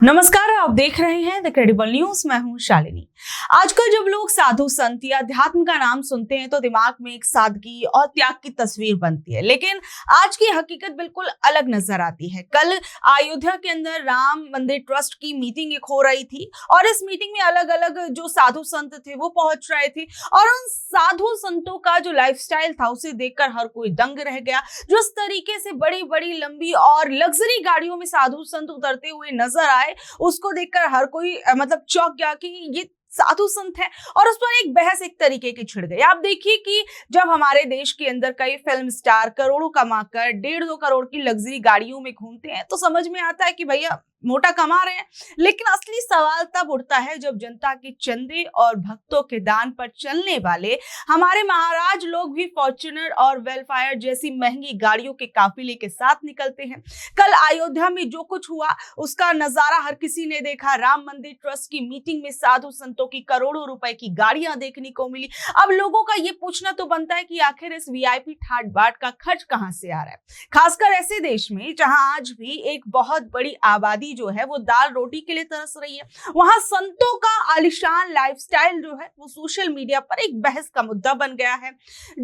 नमस्कार, आप देख रहे हैं द क्रेडिबल न्यूज। मैं हूं शालिनी। आजकल जब लोग साधु संत या अध्यात्म का नाम सुनते हैं तो दिमाग में एक सादगी और त्याग की तस्वीर बनती है, लेकिन आज की हकीकत बिल्कुल अलग नजर आती है। कल अयोध्या के अंदर राम मंदिर ट्रस्ट की मीटिंग एक हो रही थी और इस मीटिंग में अलग अलग जो साधु संत थे वो पहुंच रहे थे और उन साधु संतों का जो लाइफस्टाइल था उसे देखकर हर कोई दंग रह गया। जिस तरीके से बड़ी बड़ी लंबी और लग्जरी गाड़ियों में साधु संत उतरते हुए नजर आए, उसको देखकर हर कोई चौंक गया कि ये साधु संत है। और उस पर एक बहस एक तरीके की छिड़ गई। आप देखिए कि जब हमारे देश के अंदर कई फिल्म स्टार करोड़ों कमाकर 1.5-2 करोड़ की लग्जरी गाड़ियों में घूमते हैं तो समझ में आता है कि भैया मोटा कमा रहे हैं, लेकिन असली सवाल तब उठता है जब जनता के चंदे और भक्तों के दान पर चलने वाले हमारे महाराज लोग भी फॉर्च्यूनर और वेलफायर जैसी महंगी गाड़ियों के काफिले के साथ निकलते हैं। कल अयोध्या में जो कुछ हुआ उसका नजारा हर किसी ने देखा। राम मंदिर ट्रस्ट की मीटिंग में साधु संतों की करोड़ों रुपए की गाड़ियां देखने को मिली। अब लोगों का ये पूछना तो बनता है कि आखिर इस वीआईपी ठाट बाट का खर्च कहां से आ रहा है, खासकर ऐसे देश में जहां आज भी एक बहुत बड़ी आबादी जो है वो दाल रोटी के लिए तरस रही है। वहां संतों का आलिशान लाइफस्टाइल जो है वो सोशल मीडिया पर एक बहस का मुद्दा बन गया है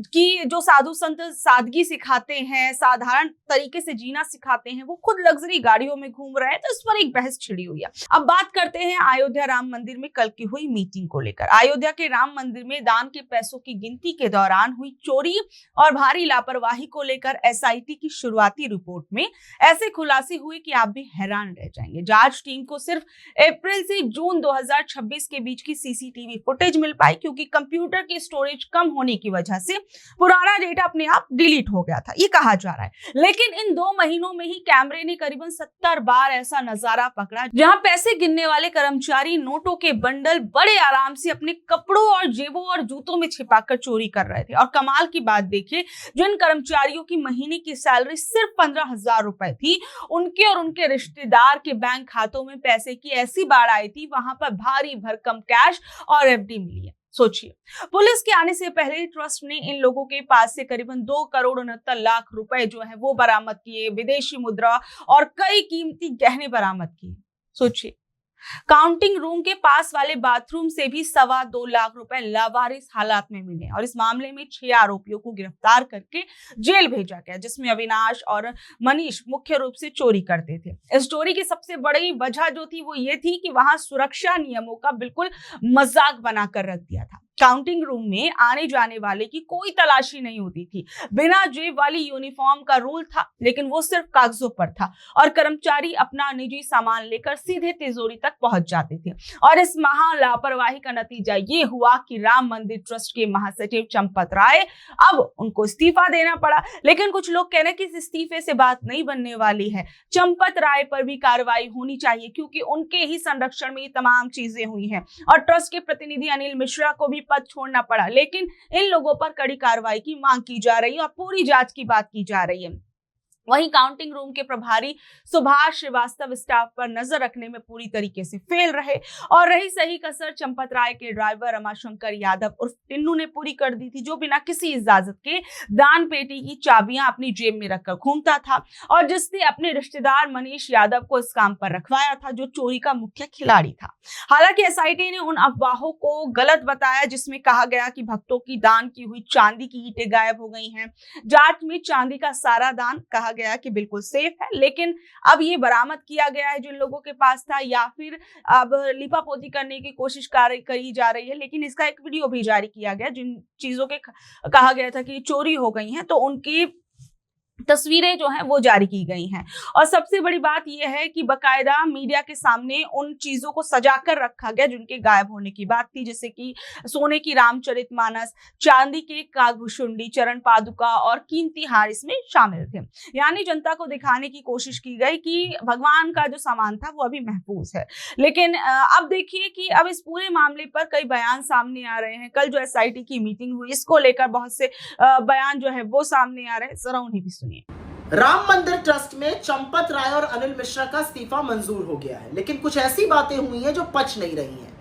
कि जो साधु संत सादगी सिखाते हैं, साधारण तरीके से जीना सिखाते हैं, वो खुद लग्जरी गाड़ियों में घूम रहे हैं, तो इस पर एक बहस छिड़ी हुई है। अब बात करते हैं अयोध्या राम मंदिर में कल की हुई मीटिंग को लेकर। अयोध्या के राम मंदिर में दान के पैसों की गिनती के दौरान हुई चोरी और भारी लापरवाही को लेकर एसआईटी की शुरुआती रिपोर्ट में ऐसे खुलासे हुए कि आप भी हैरान रह जाएंगे। जांच टीम को सिर्फ अप्रैल से जून 2026 के बीच की सीसीटीवी फुटेज मिल पाई, क्योंकि कंप्यूटर की स्टोरेज कम होने की वजह से पुराना डेटा अपने आप डिलीट हो गया था, ये कहा जा रहा है। लेकिन इन 2 महीनों में ही कैमरे ने करीबन 70 बार ऐसा नजारा पकड़ा जहां पैसे गिनने वाले कर्मचारी नोटों के बंडल बड़े आराम से अपने कपड़ों और जेबों और जूतों में छिपाकर चोरी कर रहे थे। और कमाल की बात देखिए, जिन कर्मचारियों की महीने की सैलरी सिर्फ 15,000 रुपए थी, उनके और उनके रिश्तेदार के बैंक खातों में पैसे की ऐसी बाढ़ आई थी, वहां पर भारी भरकम कैश और एफडी मिली है। सोचिए, पुलिस के आने से पहले ट्रस्ट ने इन लोगों के पास से करीबन 2 करोड़ 69 लाख रुपए जो है वो बरामद किए, विदेशी मुद्रा और कई कीमती गहने बरामद किए। सोचिए, काउंटिंग रूम के पास वाले बाथरूम से भी 2.25 लाख रुपए लावारिस हालात में मिले और इस मामले में 6 आरोपियों को गिरफ्तार करके जेल भेजा गया, जिसमें अविनाश और मनीष मुख्य रूप से चोरी करते थे। इस चोरी की सबसे बड़ी वजह जो थी वो ये थी कि वहां सुरक्षा नियमों का बिल्कुल मजाक बनाकर रख दिया था। काउंटिंग रूम में आने जाने वाले की कोई तलाशी नहीं होती थी, बिना जेब वाली यूनिफॉर्म का रूल था, लेकिन वो सिर्फ कागजों पर था और कर्मचारी अपना निजी सामान लेकर सीधे तिजोरी तक पहुंच जाते थे। और इस महा लापरवाही का नतीजा ये हुआ कि राम मंदिर ट्रस्ट के महासचिव चंपत राय, अब उनको इस्तीफा देना पड़ा। लेकिन कुछ लोग कह रहे हैं कि इस इस्तीफे से बात नहीं बनने वाली है, चंपत राय पर भी कार्रवाई होनी चाहिए, क्योंकि उनके ही संरक्षण में ये तमाम चीजें हुई हैं। और ट्रस्ट के प्रतिनिधि अनिल मिश्रा को भी पद छोड़ना पड़ा, लेकिन इन लोगों पर कड़ी कार्रवाई की मांग की जा रही है और पूरी जांच की बात की जा रही है। वहीं काउंटिंग रूम के प्रभारी सुभाष श्रीवास्तव स्टाफ पर नजर रखने में पूरी तरीके से फेल रहे और रही सही कसर चंपत राय के ड्राइवर रमाशंकर यादव उर्फ टिन्नू ने पूरी कर दी थी, जो बिना किसी इजाजत के दान पेटी की चाबियां अपनी जेब में रखकर घूमता था और जिसने अपने रिश्तेदार मनीष यादव को इस काम पर रखवाया था, जो चोरी का मुख्य खिलाड़ी था। हालांकि एसआईटी ने उन अफवाहों को गलत बताया जिसमें कहा गया कि भक्तों की दान की हुई चांदी की ईंटें गायब हो गई हैं। जांच में चांदी का सारा दान कहा गया कि बिल्कुल सेफ है, लेकिन अब ये बरामद किया गया है जिन लोगों के पास था, या फिर अब लिपापोती करने की कोशिश करी जा रही है। लेकिन इसका एक वीडियो भी जारी किया गया जिन चीजों के कहा गया था कि चोरी हो गई हैं, तो उनकी तस्वीरें जो हैं वो जारी की गई हैं। और सबसे बड़ी बात यह है कि बकायदा मीडिया के सामने उन चीजों को सजाकर रखा गया जिनके गायब होने की बात थी, जैसे कि सोने की रामचरितमानस, चांदी के कागभूषुंडी, चरण पादुका और कीमती हार इसमें शामिल थे। यानी जनता को दिखाने की कोशिश की गई कि भगवान का जो सामान था वो अभी महफूज है। लेकिन अब देखिए कि अब इस पूरे मामले पर कई बयान सामने आ रहे हैं। कल जो एसआईटी की मीटिंग हुई, इसको लेकर बहुत से बयान जो है वो सामने आ रहे हैं, जरा उन्हें भी सुनिए। राम मंदिर ट्रस्ट में चंपत राय और अनिल मिश्रा का इस्तीफा मंजूर हो गया है, लेकिन कुछ ऐसी बातें हुई हैं जो पच नहीं रही हैं,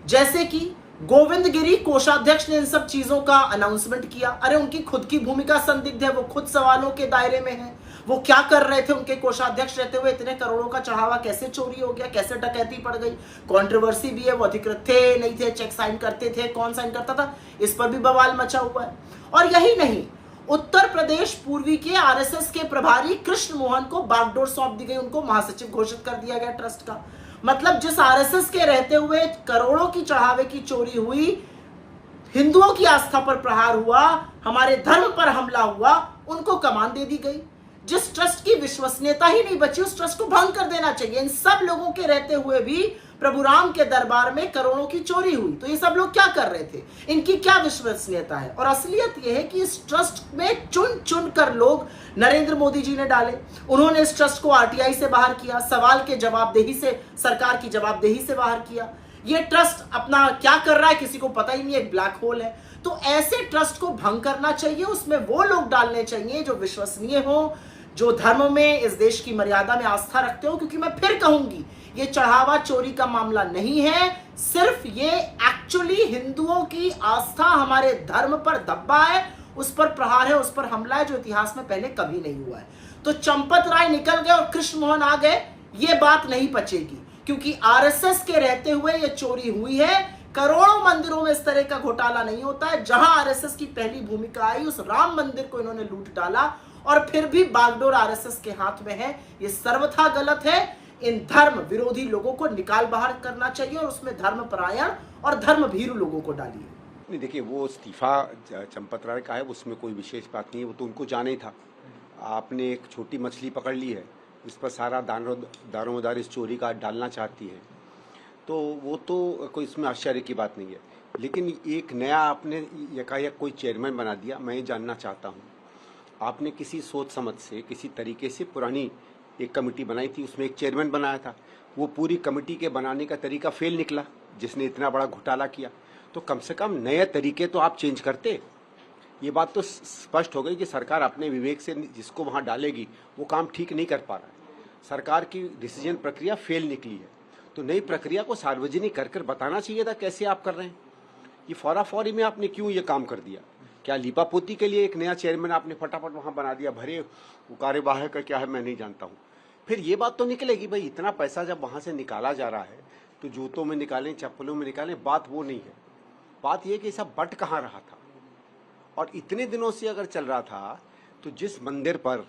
जैसे कि गोविंद गिरी कोषाध्यक्ष ने इन सब चीजों का अनाउंसमेंट किया। अरे उनकी खुद की भूमिका संदिग्ध है, वो खुद सवालों के दायरे में है। वो क्या कर रहे थे, उनके कोषाध्यक्ष रहते हुए इतने करोड़ों का चढ़ावा कैसे चोरी हो गया, कैसे डकैती पड़ गई। कंट्रोवर्सी भी है, वो अधिकृत थे नहीं थे, चेक साइन करते थे, कौन साइन करता था, इस पर भी बवाल मचा हुआ है। और यही नहीं, उत्तर प्रदेश पूर्वी के आरएसएस के प्रभारी कृष्ण मोहन को बागडोर सौंप दी गई, उनको महासचिव घोषित कर दिया गया ट्रस्ट का। मतलब जिस आरएसएस के रहते हुए करोड़ों की चढ़ावे की चोरी हुई, हिंदुओं की आस्था पर प्रहार हुआ, हमारे धर्म पर हमला हुआ, उनको कमान दे दी गई। जिस ट्रस्ट की विश्वसनीयता ही नहीं बची, उस ट्रस्ट को भंग कर देना चाहिए। इन सब लोगों के रहते हुए भी प्रभु राम के दरबार में करोड़ों की चोरी हुई, तो ये सब लोग क्या कर रहे थे, इनकी क्या विश्वसनीयता है। और असलियत यह है कि इस ट्रस्ट में चुन चुन कर लोग नरेंद्र मोदी जी ने डाले। उन्होंने इस ट्रस्ट को आरटीआई से बाहर किया, सवाल के जवाबदेही से, सरकार की जवाबदेही से बाहर किया। ये ट्रस्ट अपना क्या कर रहा है किसी को पता ही नहीं, एक ब्लैक होल है। तो ऐसे ट्रस्ट को भंग करना चाहिए, उसमें वो लोग डालने चाहिए जो विश्वसनीय हो, जो धर्म में, इस देश की मर्यादा में आस्था रखते हो। क्योंकि मैं फिर कहूंगी, ये चढ़ावा चोरी का मामला नहीं है, सिर्फ ये एक्चुअली हिंदुओं की आस्था, हमारे धर्म पर धब्बा है, उस पर प्रहार है, उस पर हमला है, जो इतिहास में पहले कभी नहीं हुआ है। तो चंपत राय निकल गए और कृष्ण मोहन आ गए, ये बात नहीं पचेगी। क्योंकि आरएसएस के रहते हुए ये चोरी हुई है। करोड़ों मंदिरों में इस तरह का घोटाला नहीं होता है। जहां आरएसएस की पहली भूमिका आई, उस राम मंदिर को इन्होंने लूट डाला, और फिर भी बागडोर आरएसएस के हाथ में है। ये सर्वथा गलत है। इन धर्म विरोधी लोगों को निकाल बाहर करना चाहिए और उसमें धर्मपरायण और धर्म भीरू लोगों को डालिए। नहीं, देखिए, वो इस्तीफा चंपत राय का है, उसमें कोई विशेष बात नहीं है, वो तो उनको जाना ही था। आपने एक छोटी मछली पकड़ ली है, इस पर सारा दारोमदार इस चोरी का डालना चाहती है, तो वो तो कोई इसमें आश्चर्य की बात नहीं है। लेकिन एक नया आपने यकायक कोई चेयरमैन बना दिया। मैं ये जानना चाहता हूँ, आपने किसी सोच समझ से, किसी तरीके से पुरानी एक कमेटी बनाई थी, उसमें एक चेयरमैन बनाया था, वो पूरी कमेटी के बनाने का तरीका फेल निकला, जिसने इतना बड़ा घोटाला किया। तो कम से कम नए तरीके तो आप चेंज करते। ये बात तो स्पष्ट हो गई कि सरकार अपने विवेक से जिसको वहाँ डालेगी वो काम ठीक नहीं कर पा रहा है। सरकार की डिसीजन प्रक्रिया फेल निकली है, तो नई प्रक्रिया को सार्वजनिक कर बताना चाहिए था कैसे आप कर रहे हैं। ये फौराफौरी में आपने क्यों ये काम कर दिया? क्या लीपापोती के लिए एक नया चेयरमैन आपने फटाफट वहाँ बना दिया? भरे उकारे बाहे का क्या है मैं नहीं जानता हूँ। फिर ये बात तो निकलेगी, भाई इतना पैसा जब वहाँ से निकाला जा रहा है तो जूतों में निकालें, चप्पलों में निकालें, बात वो नहीं है। बात ये कि सब बट कहाँ रहा था। और इतने दिनों से अगर चल रहा था तो जिस मंदिर पर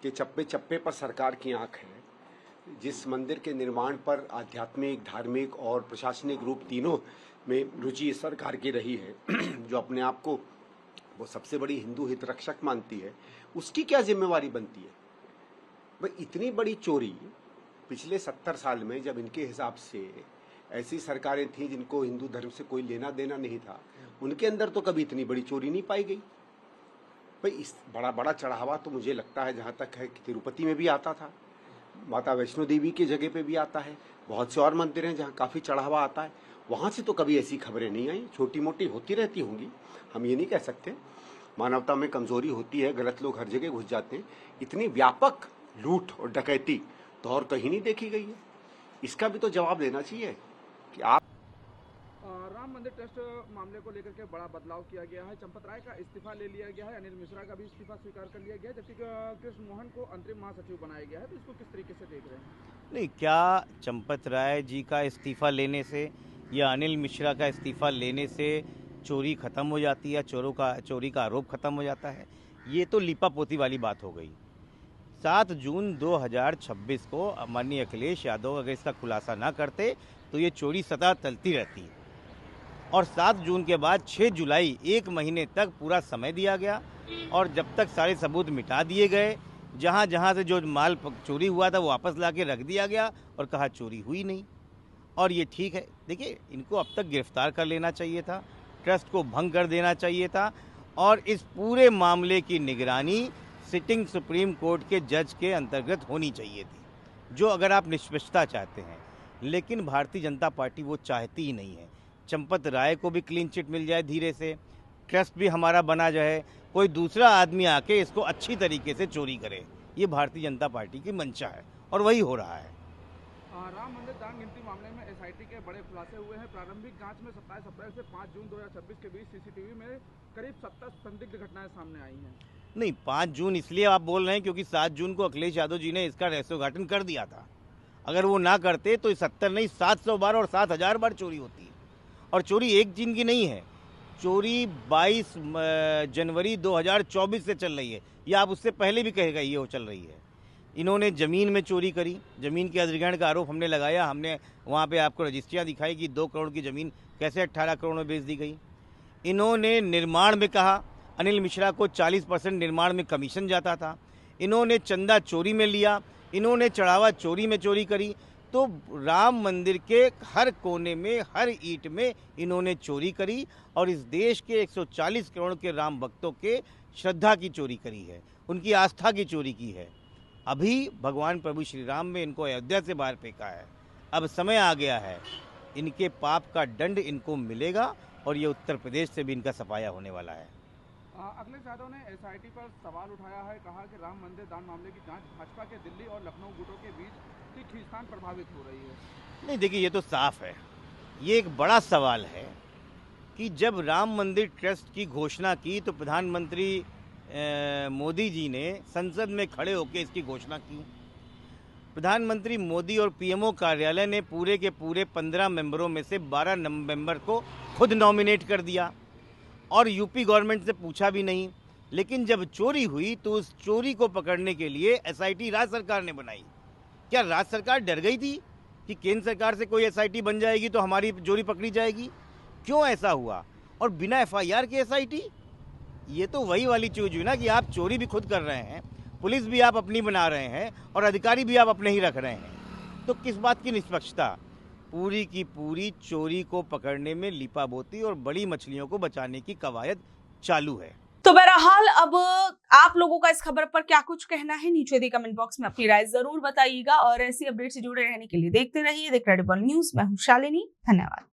के चप्पे चप्पे पर सरकार की आंख है, जिस मंदिर के निर्माण पर आध्यात्मिक, धार्मिक और प्रशासनिक रूप तीनों में रुचि सरकार की रही है, जो अपने आप को वो सबसे बड़ी हिंदू हित रक्षक मानती है, उसकी क्या जिम्मेवारी बनती है? भाई इतनी बड़ी चोरी पिछले 70 साल में, जब इनके हिसाब से ऐसी सरकारें थीं जिनको हिंदू धर्म से कोई लेना देना नहीं था, उनके अंदर तो कभी इतनी बड़ी चोरी नहीं पाई गई। भाई इस बड़ा बड़ा चढ़ावा तो मुझे लगता है, जहाँ तक है कि तिरुपति में भी आता था, माता वैष्णो देवी की जगह पे भी आता है, बहुत से और मंदिर हैं जहाँ काफ़ी चढ़ावा आता है, वहाँ से तो कभी ऐसी खबरें नहीं आई। छोटी मोटी होती रहती होंगी, हम ये नहीं कह सकते। मानवता में कमजोरी होती है, गलत लोग हर जगह घुस जाते हैं। इतनी व्यापक लूट और डकैती तो और कहीं नहीं देखी गई है। इसका भी तो जवाब देना चाहिए कि आप राम मंदिर ट्रस्ट मामले को लेकर के बड़ा बदलाव किया गया है। चंपत राय का इस्तीफा ले लिया गया है, अनिल मिश्रा का भी इस्तीफा स्वीकार कर लिया गया है, जबकि कृष्ण मोहन को अंतरिम महासचिव बनाया गया है। तो इसको किस तरीके से देख रहे हैं? नहीं, क्या चंपत राय जी का इस्तीफा लेने से या अनिल मिश्रा का इस्तीफा लेने से चोरी खत्म हो जाती है, चोरी का आरोप खत्म हो जाता है? ये तो लीपापोती वाली बात हो गई। 7 जून 2026 को माननीय अखिलेश यादव अगर इसका खुलासा ना करते तो ये चोरी सदा चलती रहती। और 7 जून के बाद 6 जुलाई, 1 महीने तक पूरा समय दिया गया, और जब तक सारे सबूत मिटा दिए गए, जहाँ जहाँ से जो माल चोरी हुआ था वो वापस ला के रख दिया गया और कहा चोरी हुई नहीं। और ये ठीक है। देखिए, इनको अब तक गिरफ्तार कर लेना चाहिए था, ट्रस्ट को भंग कर देना चाहिए था, और इस पूरे मामले की निगरानी सिटिंग सुप्रीम कोर्ट के जज के अंतर्गत होनी चाहिए थी, जो अगर आप निष्पक्षता चाहते हैं। लेकिन भारतीय जनता पार्टी वो चाहती ही नहीं है। चंपत राय को भी क्लीन चिट मिल जाए धीरे से, ट्रस्ट भी हमारा बना जाए, कोई दूसरा आदमी आके इसको अच्छी तरीके से चोरी करे, ये भारतीय जनता पार्टी की मंशा है और वही हो रहा है। राम मंदिर दान गिनती मामले में एसआईटी के बड़े खुलासे हुए हैं। प्रारंभिक जांच में 27 अप्रैल से 5 जून 2026 के बीच सीसीटीवी में करीब 70 संदिग्ध घटनाएं सामने आई हैं। नहीं, 5 जून इसलिए आप बोल रहे हैं क्योंकि 7 जून को अखिलेश यादव जी ने इसका रहस्योद्घाटन कर दिया था। अगर वो ना करते तो 70 नहीं 700 बार और 7000 बार चोरी होती। और चोरी एक दिन की नहीं है, चोरी 22 जनवरी 2024 से चल रही है, या आप उससे पहले भी कहेगा ये वो चल रही है। इन्होंने ज़मीन में चोरी करी, ज़मीन के अधिग्रहण का आरोप हमने लगाया, हमने वहाँ पे आपको रजिस्ट्रियाँ दिखाई कि 2 करोड़ की ज़मीन कैसे 18 करोड़ में बेच दी गई। इन्होंने निर्माण में कहा, अनिल मिश्रा को 40% निर्माण में कमीशन जाता था। इन्होंने चंदा चोरी में लिया, इन्होंने चढ़ावा चोरी में चोरी करी। तो राम मंदिर के हर कोने में, हर ईंट में इन्होंने चोरी करी और इस देश के 140 करोड़ के राम भक्तों के श्रद्धा की चोरी करी है, उनकी आस्था की चोरी की है। अभी भगवान प्रभु श्री राम में इनको अयोध्या से बाहर फेंका है। अब समय आ गया है, इनके पाप का दंड इनको मिलेगा और ये उत्तर प्रदेश से भी इनका सफाया होने वाला है। अखिलेश यादव ने एसआईटी पर सवाल उठाया है, कहा कि राम मंदिर दान मामले की जांच भाजपा के दिल्ली और लखनऊ गुटों के बीच की खींचतान प्रभावित हो रही है। नहीं, देखिए ये तो साफ है, ये एक बड़ा सवाल है कि जब राम मंदिर ट्रस्ट की घोषणा की तो प्रधानमंत्री मोदी जी ने संसद में खड़े होकर इसकी घोषणा की। प्रधानमंत्री मोदी और पीएमओ कार्यालय ने पूरे के पूरे 15 मेंबरों में से 12 मेंबर को खुद नॉमिनेट कर दिया और यूपी गवर्नमेंट से पूछा भी नहीं। लेकिन जब चोरी हुई तो उस चोरी को पकड़ने के लिए एसआईटी राज्य सरकार ने बनाई। क्या राज्य सरकार डर गई थी कि केंद्र सरकार से कोई एसआईटी बन जाएगी तो हमारी चोरी पकड़ी जाएगी? क्यों ऐसा हुआ? और बिना एफआईआर के एसआईटी? ये तो वही वाली चीज हुई ना कि आप चोरी भी खुद कर रहे हैं, पुलिस भी आप अपनी बना रहे हैं और अधिकारी भी आप अपने ही रख रहे हैं। तो किस बात की निष्पक्षता? पूरी की पूरी चोरी को पकड़ने में लीपापोती और बड़ी मछलियों को बचाने की कवायद चालू है। तो बहरहाल अब आप लोगों का इस खबर पर क्या कुछ कहना है, नीचे दी कमेंट बॉक्स में अपनी राय जरूर बताइएगा और ऐसी अपडेट से जुड़े रहने के लिए देखते रहिए द क्रेडिबल न्यूज। मैं हूं शालिनी, धन्यवाद।